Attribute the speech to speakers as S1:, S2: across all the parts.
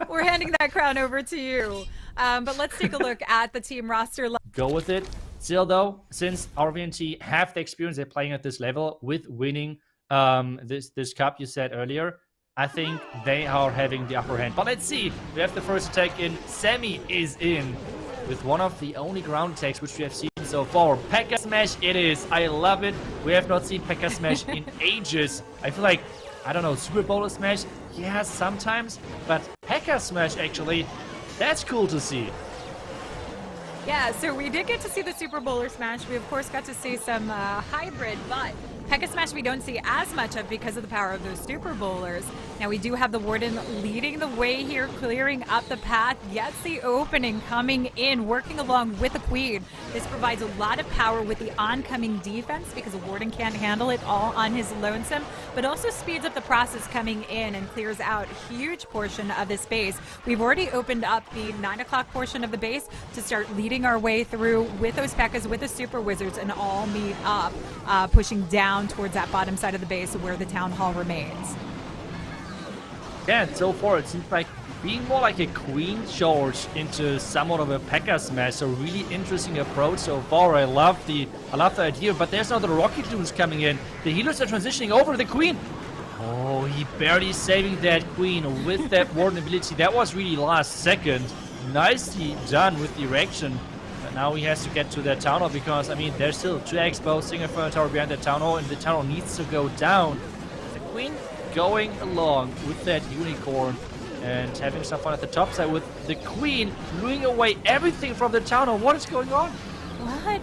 S1: We're handing that crown over to you. But let's take a look at the team roster.
S2: Go with it. Still though, since RVNT have the experience they're playing at this level with winning this cup you said earlier, I think they are having the upper hand. But let's see. We have the first attack in. Sammy is in with one of the only ground attacks which we have seen so far. P.E.K.K.A. Smash it is. I love it. We have not seen P.E.K.K.A. Smash in ages. I feel like, I don't know, Super Bowler Smash? Yeah, sometimes. But P.E.K.K.A. Smash actually, that's cool to see.
S1: Yeah, so we did get to see the Super Bowler Smash. We, of course, got to see some hybrid, but P.E.K.K.A. Smash we don't see as much of because of the power of those Super Bowlers. Now, we do have the Warden leading the way here, clearing up the path. Gets the opening coming in, working along with the Queen. This provides a lot of power with the oncoming defense because the Warden can't handle it all on his lonesome, but also speeds up the process coming in and clears out a huge portion of this base. We've already opened up the 9 o'clock portion of the base to start leading our way through with those P.E.K.K.A.s, with the Super Wizards, and all meet up, pushing down towards that bottom side of the base where the Town Hall remains.
S2: Yeah, and so far it seems like being more like a Queen charge into somewhat of a P.E.K.K.A. Smash. So really interesting approach so far. I love the idea, but there's now the Rocket Loons coming in. The healers are transitioning over to the Queen. Oh, he barely saving that Queen with that Warden ability. That was really last second. Nicely done with the erection. But now he has to get to that Town Hall because, I mean, there's still 2 exposed, single front tower behind the Town Hall, and the Town Hall needs to go down. The Queen going along with that Unicorn and having some fun at the top side with the Queen luring away everything from the Town Hall. What is going on?
S1: What?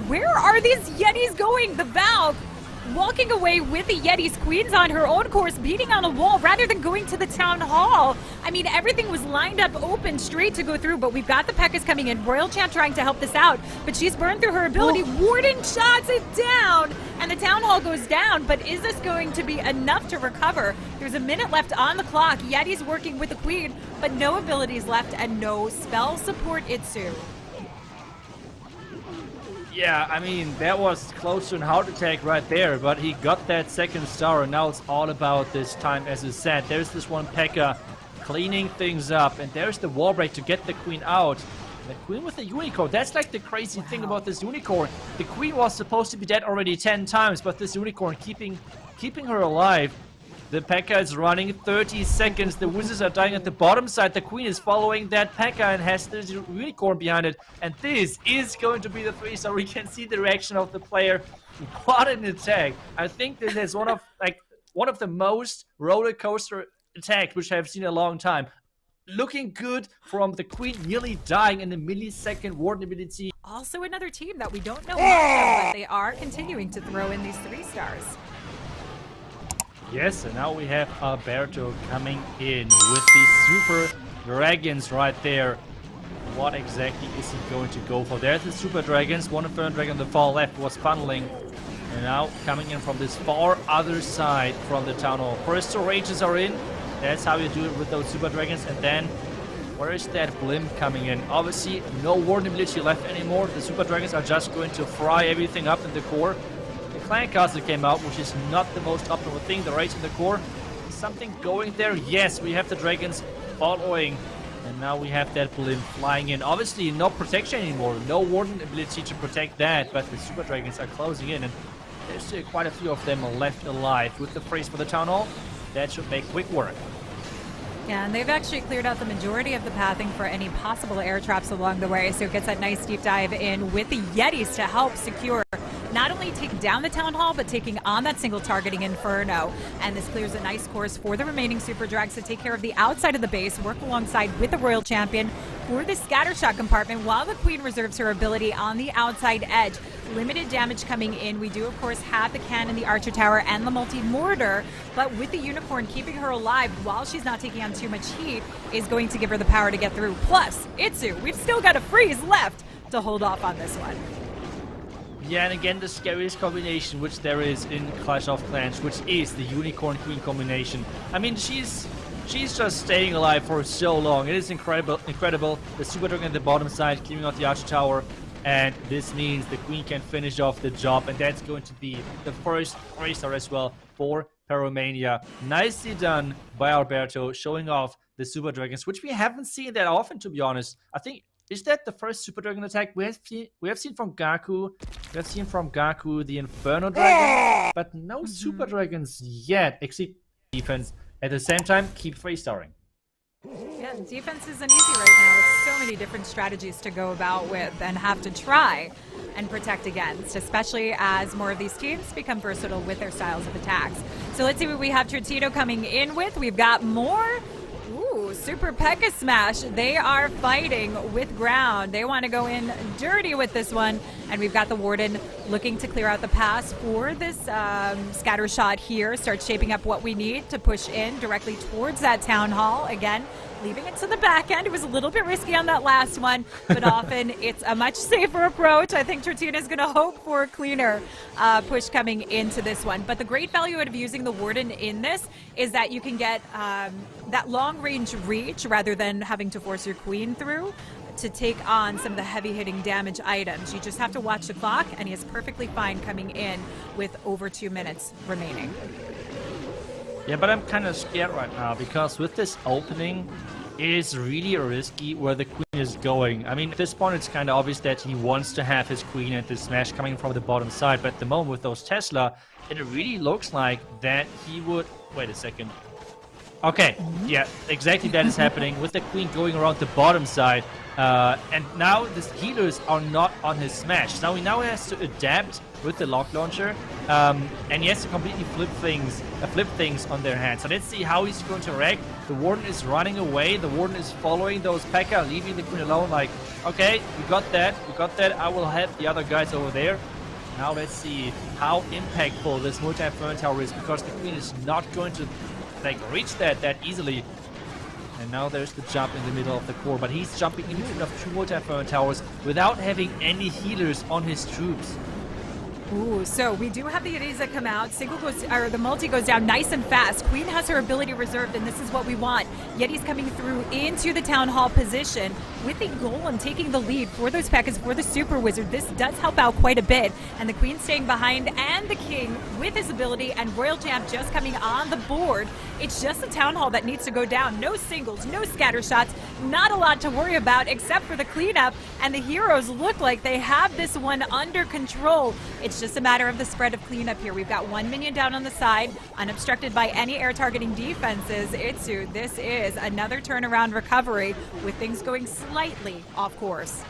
S1: Where are these Yetis going? The Valve walking away with the Yetis. Queen's on her own course, beating on a wall rather than going to the Town Hall. I mean, everything was lined up open straight to go through, but we've got the P.E.K.K.A.s coming in. Royal Champ trying to help this out, but she's burned through her ability. Warden shots it down, and the Town Hall goes down, but is this going to be enough to recover? There's a minute left on the clock. Yeti's working with the Queen, but no abilities left and no spell support Itsu.
S2: Yeah, I mean, that was close to an heart attack right there, but he got that second star, and now it's all about this time, as I said. There's this one P.E.K.K.A. cleaning things up, and there's the wall break to get the Queen out. The Queen with the Unicorn, that's like the crazy thing about this Unicorn. The Queen was supposed to be dead already 10 times, but this Unicorn keeping her alive. The P.E.K.K.A. is running 30 seconds. The Wizards are dying at the bottom side. The Queen is following that P.E.K.K.A. and has the Unicorn behind it. And this is going to be the 3-star. We can see the reaction of the player. What an attack. I think this is one of the most roller coaster attacks which I've seen in a long time. Looking good from the Queen, nearly dying in the millisecond Warden ability.
S1: Also another team that we don't know much of, but they are continuing to throw in these 3 stars.
S2: Yes, and now we have Alberto coming in with the Super Dragons right there. What exactly is he going to go for? There's the Super Dragons. One Inferno Dragon on the far left was funneling. And now coming in from this far other side from the Town Hall. First, the Rages are in. That's how you do it with those Super Dragons. And then, where is that Blimp coming in? Obviously, no Warden ability left anymore. The Super Dragons are just going to fry everything up in the core. The Clan Castle came out, which is not the most optimal thing. The Rage in the core. Is something going there? Yes, we have the Dragons following. And now we have that Blimp flying in. Obviously, no protection anymore. No Warden ability to protect that. But the Super Dragons are closing in. And there's still quite a few of them left alive. With the phrase for the Town Hall, that should make quick work.
S1: Yeah, and they've actually cleared out the majority of the pathing for any possible air traps along the way. So it gets that nice deep dive in with the Yetis to help secure not only taking down the Town Hall, but taking on that single targeting Inferno. And this clears a nice course for the remaining Super Drags to take care of the outside of the base, work alongside with the Royal Champion for the Scattershot compartment, while the Queen reserves her ability on the outside edge. Limited damage coming in. We do, of course, have the cannon, the Archer Tower, and the multi-mortar, but with the Unicorn keeping her alive while she's not taking on too much heat is going to give her the power to get through. Plus, Itsu, we've still got a freeze left to hold off on this one.
S2: Yeah, and again, the scariest combination which there is in Clash of Clans, which is the Unicorn Queen combination. I mean, she's just staying alive for so long. It is incredible. The Super Dragon at the bottom side, clearing out the Archer Tower, and this means the Queen can finish off the job, and that's going to be the first 3-star as well for Perumania. Nicely done by Alberto, showing off the Super Dragons, which we haven't seen that often, to be honest. I think, is that the first Super Dragon attack we have seen from Gaku? We have seen from Gaku the Inferno Dragon, but no Super Dragons yet, except defense. At the same time, keep 3-starring.
S1: Yeah, defense isn't easy right now with so many different strategies to go about with and have to try and protect against, especially as more of these teams become versatile with their styles of attacks. So let's see what we have Tortito coming in with. We've got more. Ooh, Super P.E.K.K.A Smash. They are fighting with ground. They want to go in dirty with this one. And we've got the Warden looking to clear out the pass for this scatter shot here. Start shaping up what we need to push in directly towards that Town Hall. Again, leaving it to the back end. It was a little bit risky on that last one, but often it's a much safer approach. I think Tortina's going to hope for a cleaner push coming into this one. But the great value out of using the Warden in this is that you can get that long-range reach rather than having to force your Queen through to take on some of the heavy-hitting damage items. You just have to watch the clock, and he is perfectly fine coming in with over 2 minutes remaining.
S2: Yeah, but I'm kind of scared right now because with this opening, it is really risky where the Queen is going. I mean, at this point, it's kind of obvious that he wants to have his Queen and the smash coming from the bottom side, but at the moment with those Tesla, it really looks like that he would... Wait a second. Okay, yeah, exactly that is happening with the Queen going around the bottom side. And now the healers are not on his smash. So he now has to adapt with the lock launcher. And he has to completely flip things on their hands. So let's see how he's going to react. The Warden is running away. The Warden is following those P.E.K.K.A, leaving the Queen alone. Like, okay, we got that. I will help the other guys over there. Now let's see how impactful this multi-Inferno Tower is, because the Queen is not going to like reach that easily. And now there's the jump in the middle of the core, but he's jumping in between of 2 multi-Inferno Towers without having any healers on his troops.
S1: Ooh, so we do have the Yetis that come out. The multi goes down nice and fast. Queen has her ability reserved, and this is what we want. Yeti's coming through into the Town Hall position with the Golem taking the lead for those P.E.K.K.As for the Super Wizard. This does help out quite a bit. And the Queen staying behind, and the King with his ability, and Royal Champ just coming on the board. It's just the Town Hall that needs to go down. No singles, no scatter shots, not a lot to worry about except for the cleanup. And the heroes look like they have this one under control. It's just a matter of the spread of cleanup here. We've got 1 minion down on the side, unobstructed by any air targeting defenses. Itsu, this is another turnaround recovery with things going slightly off course.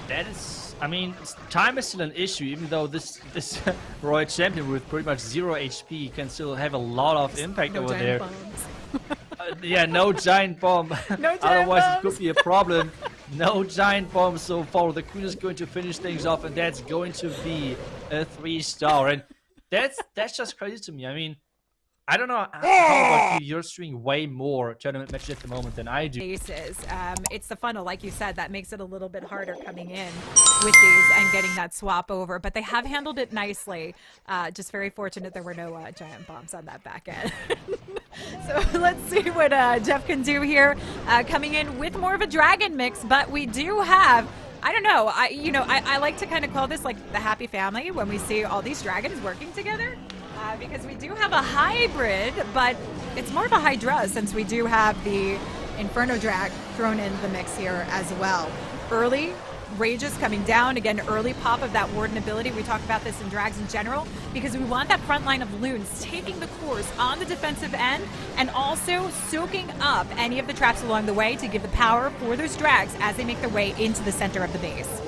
S2: That is, I mean, time is still an issue, even though this Royal Champion with pretty much 0 HP can still have a lot of impact over there. Yeah, no giant bomb.
S1: No giant
S2: Otherwise,
S1: bombs.
S2: it could be a problem. No giant bombs so far. The Queen is going to finish things off, and that's going to be a 3-star. And that's just crazy to me. I mean, I don't know how about you. You're streaming way more tournament matches at the moment than I do.
S1: Cases. It's the funnel, like you said, that makes it a little bit harder coming in with these and getting that swap over. But they have handled it nicely. Just very fortunate there were no giant bombs on that back end. So let's see what Jeff can do here. Coming in with more of a dragon mix, but we do have... I don't know. I like to kind of call this like the happy family when we see all these dragons working together. Because we do have a hybrid, but it's more of a Hydra since we do have the Inferno Drag thrown in the mix here as well. Early Rages coming down, again, early pop of that Warden ability. We talk about this in drags in general because we want that front line of loons taking the course on the defensive end and also soaking up any of the traps along the way to give the power for those drags as they make their way into the center of the base.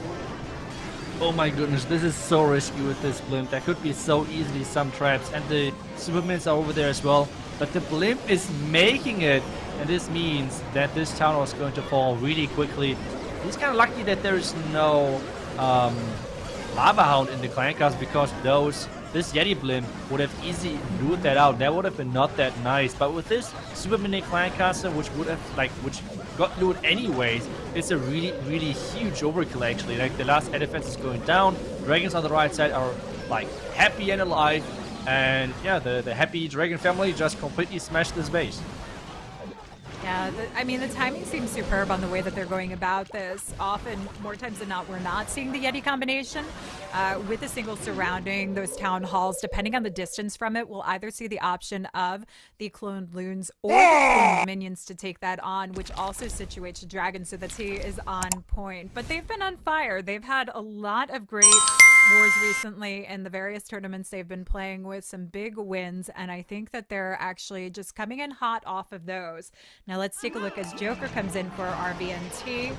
S2: Oh my goodness, this is so risky with this blimp. There could be so easily some traps, and the Supermins are over there as well. But the blimp is making it, and this means that this town is going to fall really quickly. He's kind of lucky that there is no Lava Hound in the clan cast, because this Yeti blimp would have easily looted that out. That would have been not that nice. But with this Super Mini clan caster, which got looted anyways, it's a really, really huge overkill actually. Like the last air defense is going down. Dragons on the right side are like happy and alive. And yeah, the happy dragon family just completely smashed this base.
S1: Yeah, I mean, the timing seems superb on the way that they're going about this. Often, more times than not, we're not seeing the Yeti combination. with a single surrounding those town halls, depending on the distance from it, we'll either see the option of the cloned loons or the cloned minions to take that on, which also situates the dragon so that he is on point. But they've been on fire. They've had a lot of great wars recently in the various tournaments they've been playing with, some big wins, and I think that they're actually just coming in hot off of those. Now let's take a look as Joker comes in for RVNT.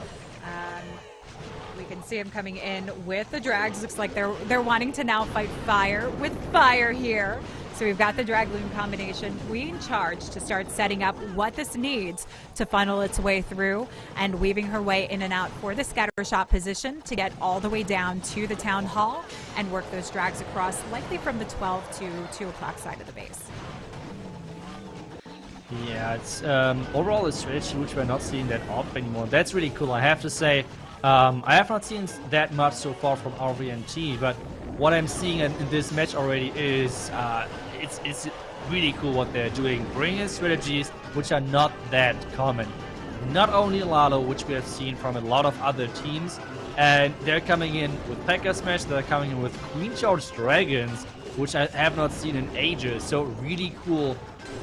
S1: We can see him coming in with the drags. Looks like they're wanting to now fight fire with fire here. So we've got the drag loon combination, Queen charge to start setting up what this needs to funnel its way through and weaving her way in and out for the scatter shot position to get all the way down to the town hall and work those drags across, likely from the 12 to 2 o'clock side of the base.
S2: Yeah, it's overall a strategy which we're not seeing that often anymore. That's really cool, I have to say. I have not seen that much so far from RVNT, but what I'm seeing in this match already is it's really cool what they're doing, bringing strategies which are not that common. Not only Lalo, which we have seen from a lot of other teams, and they're coming in with P.E.K.K.A Smash, they're coming in with Queen Charge Dragons, which I have not seen in ages, so really cool,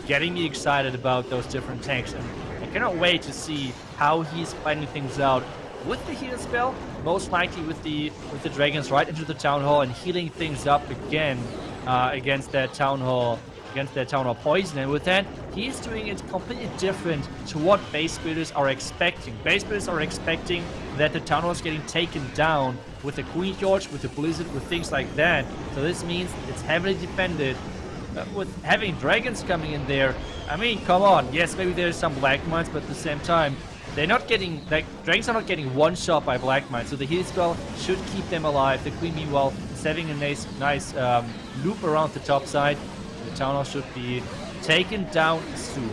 S2: getting me excited about those different tanks, and I cannot wait to see how he's planning things out with the heal spell, most likely with the dragons right into the town hall and healing things up again against that town hall poison. And with that, he's doing it completely different to what base builders are expecting. Base builders are expecting that the town hall is getting taken down with the Queen George, with the Blizzard, with things like that. So this means it's heavily defended. With having dragons coming in there, I mean, come on. Yes, maybe there's some black mines, but at the same time, they're not getting, like, dragons are not getting one shot by black mines, so the heal spell should keep them alive. The Queen, meanwhile, is having a nice loop around the top side. The town hall should be taken down soon.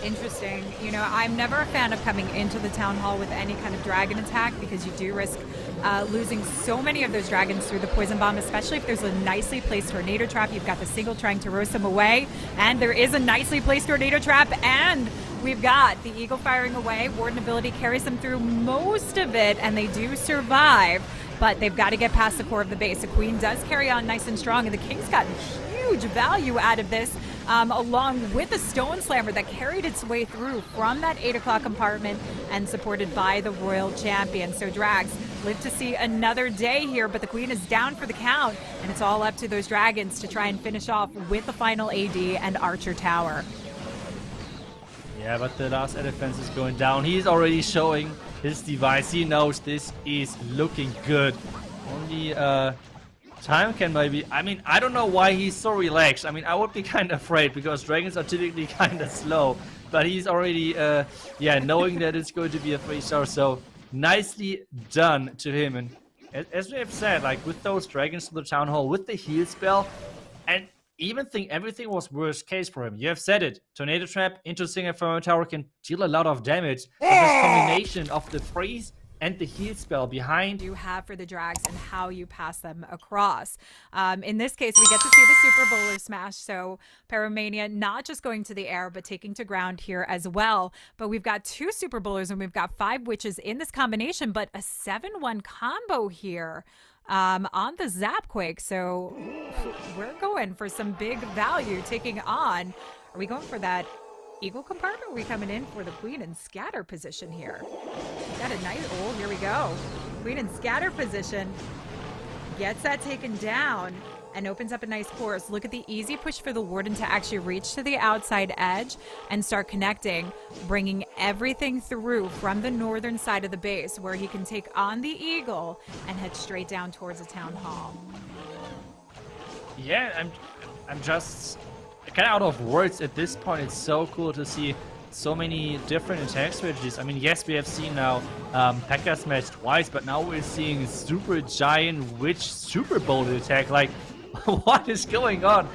S1: Interesting. You know, I'm never a fan of coming into the town hall with any kind of dragon attack because you do risk losing so many of those dragons through the poison bomb, especially if there's a nicely placed tornado trap. You've got the single trying to roast them away, and there is a nicely placed tornado trap, and we've got the eagle firing away. Warden ability carries them through most of it, and they do survive, but they've got to get past the core of the base. The Queen does carry on nice and strong, and the King's gotten huge value out of this, along with the Stone Slammer that carried its way through from that 8 o'clock compartment and supported by the Royal Champion. So Drags live to see another day here, but the Queen is down for the count, and it's all up to those dragons to try and finish off with the final AD and Archer Tower.
S2: Yeah, but the last air defense is going down. He's already showing his device. He knows this is looking good. Only time can maybe... I mean, I don't know why he's so relaxed. I mean, I would be kind of afraid because dragons are typically kind of slow. But he's already, knowing that it's going to be a 3-star. So nicely done to him. And as we have said, like with those dragons to the town hall, with the heal spell, and even think everything was worst case for him. You have said it. Tornado Trap into single Firmament Tower can deal a lot of damage. But this combination of the freeze and the heal spell behind
S1: you have for the drags and how you pass them across. In this case, we get to see the Super Bowler Smash. So Perumania not just going to the air, but taking to ground here as well. But we've got 2 Super Bowlers and we've got 5 Witches in this combination, but a 7-1 combo here on the Zapquake. So we're going for some big value taking on. Are we going for that Eagle compartment? Or are we coming in for the Queen and Scatter position here? Got a nice, oh, here we go. Queen and Scatter position. Gets that taken down and opens up a nice course. Look at the easy push for the Warden to actually reach to the outside edge and start connecting, bringing everything through from the northern side of the base where he can take on the Eagle and head straight down towards the town hall.
S2: Yeah, I'm just kind of out of words at this point. It's so cool to see so many different attack strategies. I mean, yes, we have seen now P.E.K.K.A Smash twice, but now we're seeing Super Giant Witch Super Bowl attack. Like, what is going on?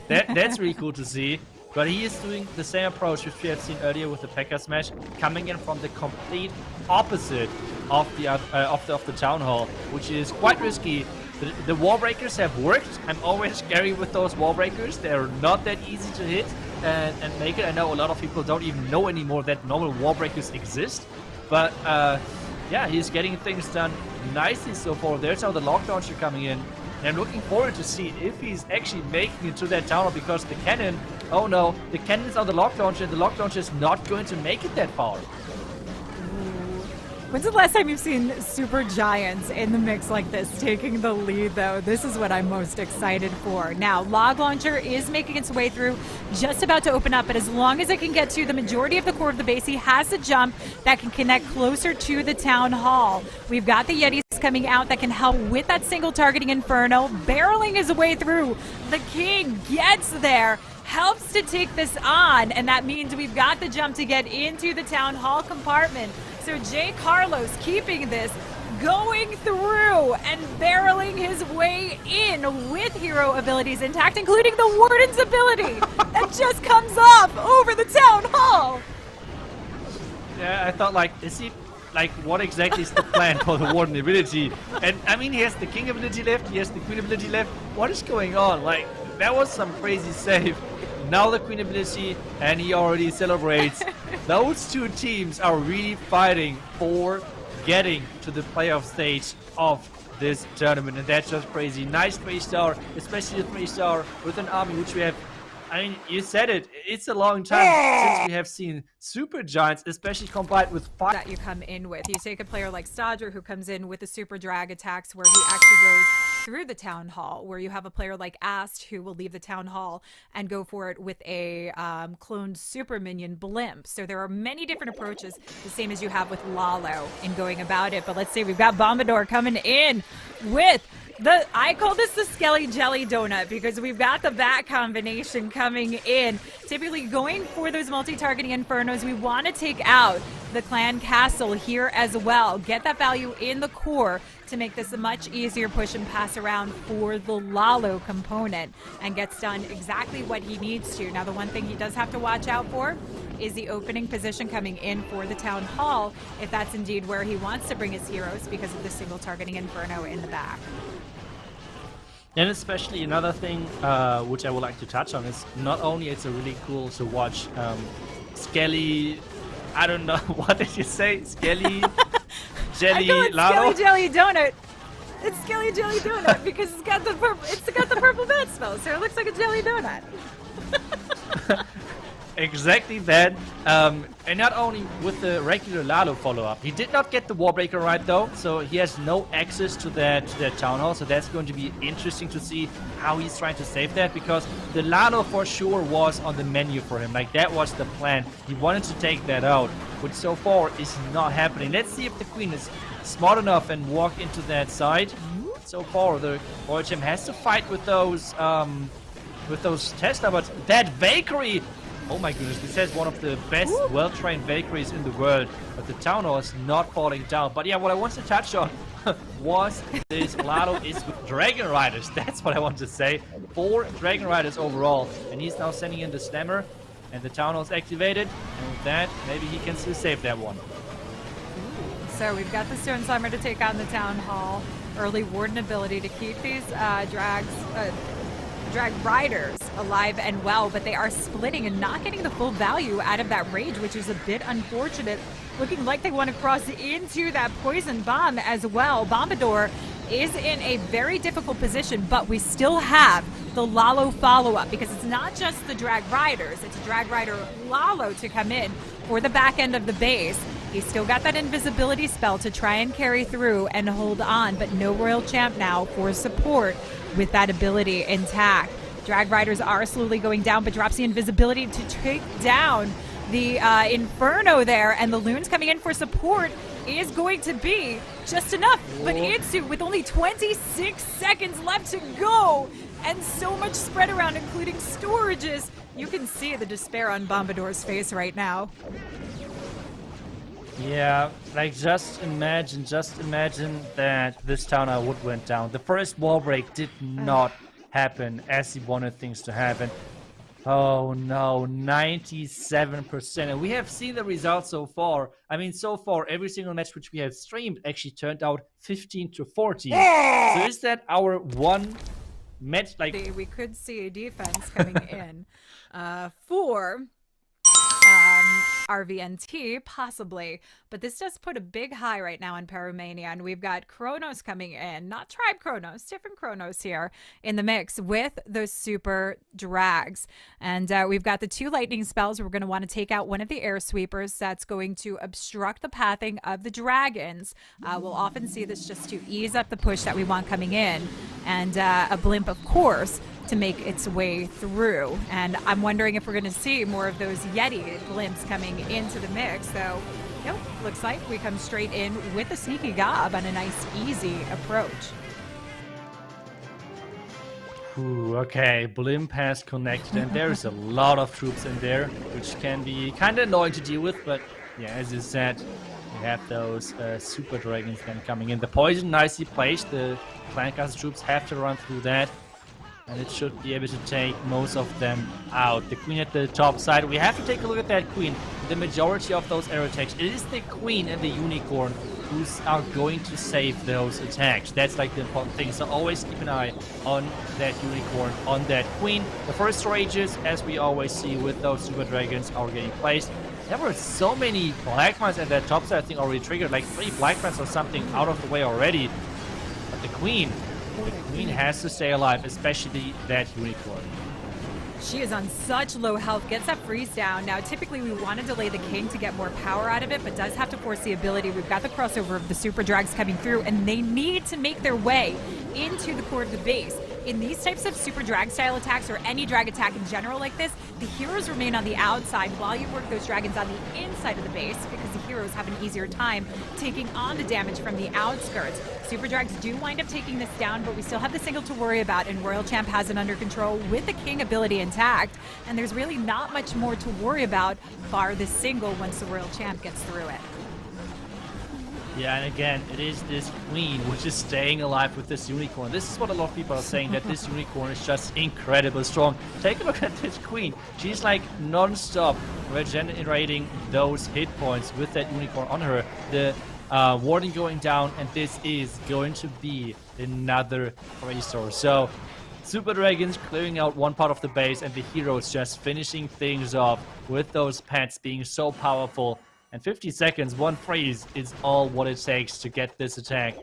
S2: That's really cool to see. But he is doing the same approach which we have seen earlier with the P.E.K.K.A Smash, coming in from the complete opposite of the Town Hall, which is quite risky. The wall breakers have worked. I'm always scary with those wall breakers. They're not that easy to hit and make it. I know a lot of people don't even know anymore that normal wall breakers exist. But yeah, he's getting things done nicely so far. There's now the lock launcher coming in. And I'm looking forward to see if he's actually making it to that town hall, because the cannon, oh no, the cannon's on the lock launcher, and the lock launcher is not going to make it that far.
S1: When's the last time you've seen super giants in the mix like this taking the lead, though? This is what I'm most excited for. Now, log launcher is making its way through, just about to open up, but as long as it can get to the majority of the core of the base, he has a jump that can connect closer to the town hall. We've got the Yetis coming out that can help with that single targeting Inferno, barreling his way through. The King gets there, helps to take this on, and that means we've got the jump to get into the town hall compartment. So Jay Carlos keeping this, going through and barreling his way in with hero abilities intact, including the Warden's ability that just comes off over the town hall.
S2: Yeah, I thought, like, is he, like, what exactly is the plan for the Warden ability? And I mean, he has the King ability left, he has the Queen ability left. What is going on? Like, that was some crazy save. Now the Queen ability, and he already celebrates. Those two teams are really fighting for getting to the playoff stage of this tournament, and that's just crazy. Nice 3-star, especially the 3-star with an army which we have. I mean, you said it. It's a long time since we have seen super giants, especially combined with fire.
S1: That you come in with. You take a player like Stodger, who comes in with the super drag attacks, where he actually goes through the town hall, where you have a player like Ast, who will leave the town hall and go for it with a cloned super minion blimp. So there are many different approaches, the same as you have with Lalo in going about it. But let's say we've got Bombador coming in with I call this the Skelly Jelly Donut, because we've got the bat combination coming in. Typically going for those multi-targeting Infernos, we want to take out the clan castle here as well. Get that value in the core to make this a much easier push and pass around for the Lalo component, and gets done exactly what he needs to. Now, the one thing he does have to watch out for is the opening position coming in for the town hall, if that's indeed where he wants to bring his heroes, because of the single targeting Inferno in the back.
S2: And especially another thing which I would like to touch on is, not only it's a really cool to watch Skelly, I don't know, what did you say? Skelly Jelly Lalo?
S1: Skelly Jelly Donut. It's Skelly Jelly Donut because it's got the purple bat spell, so it looks like a jelly donut.
S2: Exactly that. And not only with the regular Lalo follow-up. He did not get the Warbreaker right though, so he has no access to that town hall, so that's going to be interesting to see how he's trying to save that, because the Lalo for sure was on the menu for him. Like, that was the plan. He wanted to take that out, which so far is not happening. Let's see if the Queen is smart enough and walk into that side. So far, the Royal Team has to fight with those Tesla, but that Valkyrie, oh my goodness, this is one of the best well-trained Valkyries in the world, but the town hall is not falling down. But yeah, what I wanted to touch on was this Lalo is with Dragon Riders. That's what I want to say. 4 Dragon Riders overall, and he's now sending in the Slammer, and the town hall is activated, and with that, maybe he can still save that one.
S1: So we've got the Stone Slammer to take on the town hall. Early Warden ability to keep these drag riders alive and well, but they are splitting and not getting the full value out of that rage, which is a bit unfortunate. Looking like they want to cross into that poison bomb as well. Bombador is in a very difficult position, but we still have the Lalo follow-up, because it's not just the drag riders, it's a drag rider Lalo to come in for the back end of the base. He's still got that invisibility spell to try and carry through and hold on, but no Royal Champ now for support with that ability intact. Drag Riders are slowly going down, but drops the invisibility to take down the Inferno there, and the Loons coming in for support is going to be just enough. But Itsu, with only 26 seconds left to go, and so much spread around, including storages, you can see the despair on Bombador's face right now.
S2: Yeah, like, just imagine that this town hall would went down. The first wall break did not happen as he wanted things to happen. Oh no, 97%. And we have seen the results so far. I mean, so far, every single match which we have streamed actually turned out 15-14. So is that our one match? Like,
S1: we could see a defense coming in for RVNT, possibly, but this does put a big high right now in Perumania, and we've got Chronos coming in, not Tribe Chronos, different Chronos here in the mix with those super drags. And we've got the 2 lightning spells. We're going to want to take out one of the air sweepers that's going to obstruct the pathing of the dragons. We'll often see this just to ease up the push that we want coming in, and a blimp, of course, to make its way through. And I'm wondering if we're going to see more of those Yeti blimps coming into the mix. So, nope, looks like we come straight in with a sneaky gob on a nice, easy approach.
S2: Ooh, okay, blimp has connected, and there's a lot of troops in there, which can be kind of annoying to deal with, but yeah, as you said, we have those super dragons then coming in. The poison nicely placed, the Clancaster troops have to run through that, and it should be able to take most of them out. The queen at the top side, we have to take a look at that queen. The majority of those air attacks, it is the queen and the unicorn who are going to save those attacks. That's like the important thing, so always keep an eye on that unicorn, on that queen. The first rages, as we always see with those super dragons, are getting placed. There were so many black mines at that top side, I think already triggered, like 3 black mines or something out of the way already. But the queen has to stay alive, especially that unicorn.
S1: She is on such low health, gets that freeze down. Now, typically we want to delay the king to get more power out of it, but does have to force the ability. We've got the crossover of the super drags coming through, and they need to make their way into the core of the base. In these types of super drag style attacks, or any drag attack in general like this, the heroes remain on the outside while you work those dragons on the inside of the base, because the heroes have an easier time taking on the damage from the outskirts. Super drags do wind up taking this down, but we still have the single to worry about, and Royal Champ has it under control with the king ability intact, and there's really not much more to worry about bar the single once the Royal Champ gets through it.
S2: Yeah, and again, it is this queen which is staying alive with this unicorn. This is what a lot of people are saying, that this unicorn is just incredibly strong. Take a look at this queen. She's like non-stop regenerating those hit points with that unicorn on her. The warding going down, and this is going to be another 3-star. So, super dragons clearing out one part of the base, and the heroes just finishing things off with those pets being so powerful. And 50 seconds, 1 freeze is all what it takes to get this attack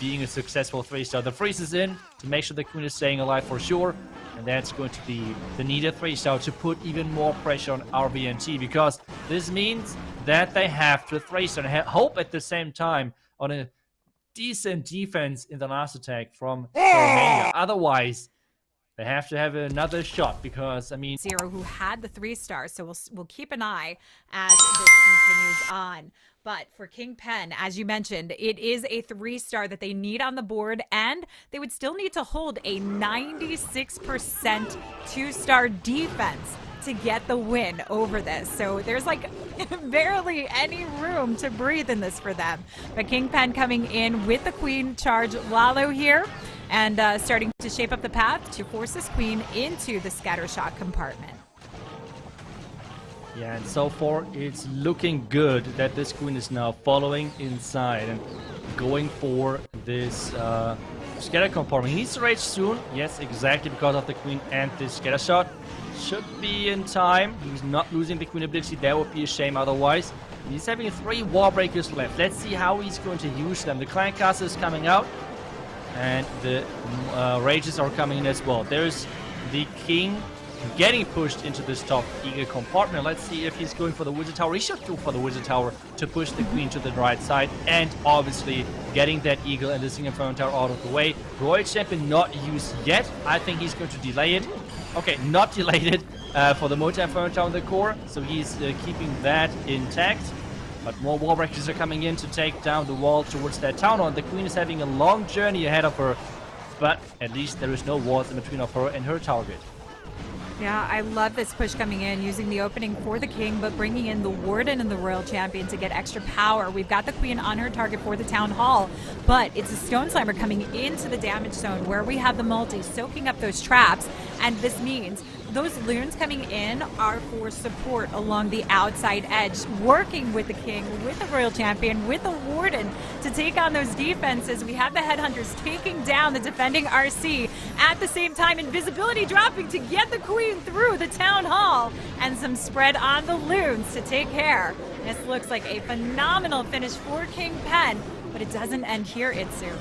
S2: being a successful 3-star. The freeze is in to make sure the queen is staying alive for sure. And that's going to be the needed 3-star to put even more pressure on RVNT, because this means that they have to 3-star and hope at the same time on a decent defense in the last attack from Perumania. Otherwise, they have to have another shot, because, I mean...
S1: Zero, who had the 3-star, so we'll keep an eye as this continues on. But for King Pen, as you mentioned, it is a 3-star that they need on the board, and they would still need to hold a 96% 2-star defense to get the win over this. So there's like barely any room to breathe in this for them. But King Pen coming in with the queen charge Lalo here, and starting to shape up the path to force this queen into the scattershot compartment.
S2: Yeah, and so far it's looking good that this queen is now following inside and going for this scatter compartment. He needs to rage soon. Yes, exactly, because of the queen and this scatter shot. Should be in time. He's not losing the queen ability. That would be a shame otherwise. He's having 3 wall breakers left. Let's see how he's going to use them. The Clancaster is coming out, and the rages are coming in as well. There's the king getting pushed into this top eagle compartment. Let's see if he's going for the wizard tower. He should go for the wizard tower to push the queen to the right side, and obviously getting that eagle and the single inferno tower out of the way. Royal Champion not used yet. I think he's going to delay it. Okay, not delayed it for the multi-inferno tower in the core, so he's keeping that intact. But more wall breakers are coming in to take down the wall towards that town hall. The queen is having a long journey ahead of her, but at least there is no walls in between of her and her target.
S1: Yeah, I love this push coming in, using the opening for the king, but bringing in the warden and the royal champion to get extra power. We've got the queen on her target for the town hall, but it's a stone slimer coming into the damage zone where we have the multi soaking up those traps, and this means those loons coming in are for support along the outside edge, working with the king, with the royal champion, with the warden to take on those defenses. We have the headhunters taking down the defending RC. At the same time, invisibility dropping to get the queen through the town hall, and some spread on the loons to take care. This looks like a phenomenal finish for King Pen, but it doesn't end here, Itsu.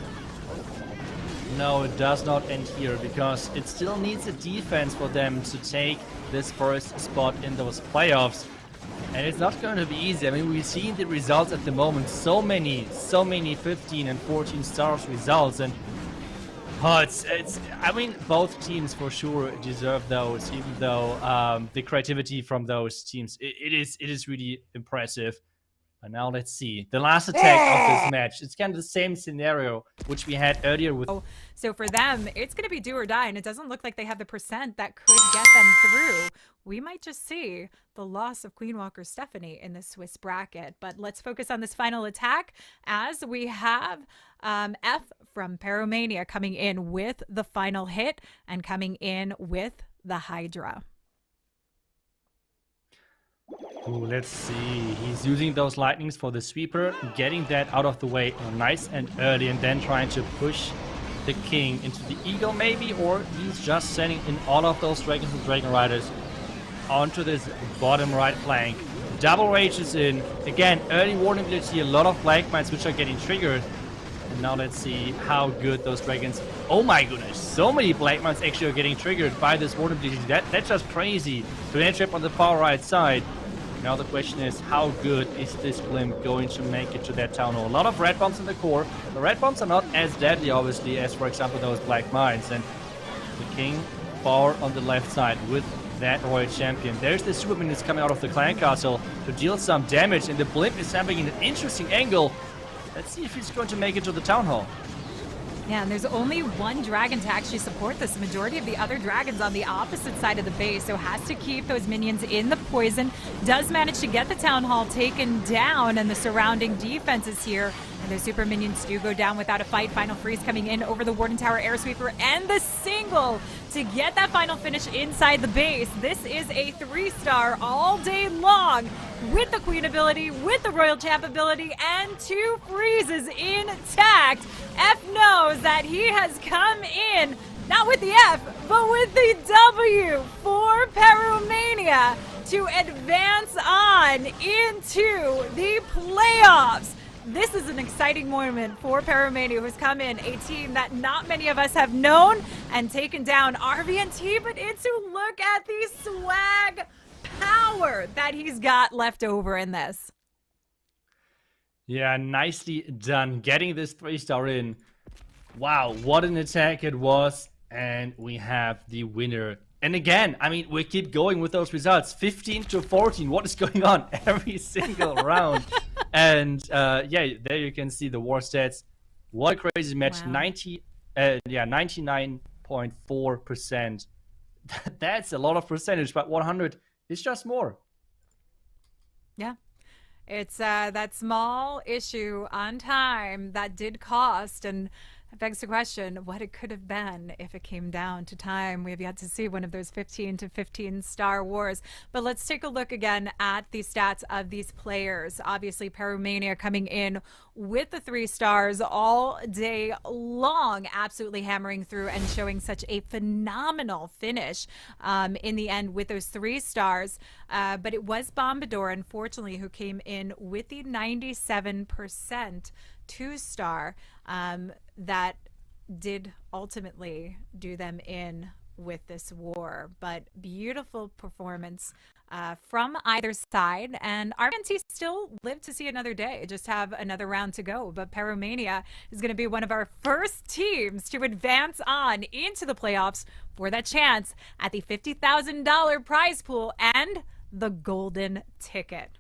S2: No, it does not end here, because it still needs a defense for them to take this first spot in those playoffs. And it's not going to be easy. I mean, we've seen the results at the moment. So many 15 and 14 stars results. And I mean, both teams for sure deserve those, even though the creativity from those teams, it is really impressive. And now let's see. The last attack of this match. It's kind of the same scenario which we had earlier with...
S1: So for them, it's going to be do or die, and it doesn't look like they have the percent that could get them through. We might just see the loss of Queen Walker Stephanie in the Swiss bracket. But let's focus on this final attack as we have F from Perumania coming in with the final hit and coming in with the Hydra.
S2: Ooh, let's see. He's using those lightnings for the sweeper, getting that out of the way nice and early, and then trying to push the king into the eagle maybe, or he's just sending in all of those dragons and dragon riders onto this bottom right flank. Double rage is in. Again, early warning ability, a lot of black mines which are getting triggered. And now let's see how good those dragons... Oh my goodness, so many black mines actually are getting triggered by this warning ability. That's just crazy. Tornado trap on the far right side. Now the question is, how good is this blimp going to make it to that town hall? A lot of red bombs in the core. The red bombs are not as deadly, obviously, as, for example, those black mines. And the king far on the left side with that royal champion. There's the super minions coming out of the clan castle to deal some damage, and the blimp is happening in an interesting angle. Let's see if he's going to make it to the town hall.
S1: Yeah, and there's only one dragon to actually support this. The majority of the other dragons on the opposite side of the base, so has to keep those minions in the poison. Does manage to get the town hall taken down, and the surrounding defenses here. And those super minions do go down without a fight. Final freeze coming in over the Warden Tower air sweeper, and the single to get that final finish inside the base. This is a 3-star all day long with the Queen ability, with the Royal Champ ability, and 2 freezes intact. F knows that he has come in, not with the F, but with the W for Perumania to advance on into the playoffs. This is an exciting moment for Perumania, who's come in, a team that not many of us have known, and taken down RVNT, but Itsu, look at the swag power that he's got left over in this.
S2: Yeah, nicely done. Getting this 3-star in. Wow, what an attack it was. And we have the winner. And again, I mean, we keep going with those results. 15-14. What is going on every single round? And yeah, there you can see the war stats. What a crazy match. Wow. 99.4%. That's a lot of percentage, but 100 is just more.
S1: Yeah. It's that small issue on time that did cost, and it begs the question what it could have been if it came down to time. We have yet to see one of those 15-15 star wars. But let's take a look again at the stats of these players. Obviously, Perumania coming in with the 3 stars all day long, absolutely hammering through and showing such a phenomenal finish in the end with those 3 stars. But it was Bombador, unfortunately, who came in with the 97% 2-star that did ultimately do them in with this war. But beautiful performance from either side, and RVNT still live to see another day, just have another round to go. But Perumania is going to be one of our first teams to advance on into the playoffs for that chance at the $50,000 prize pool and the golden ticket.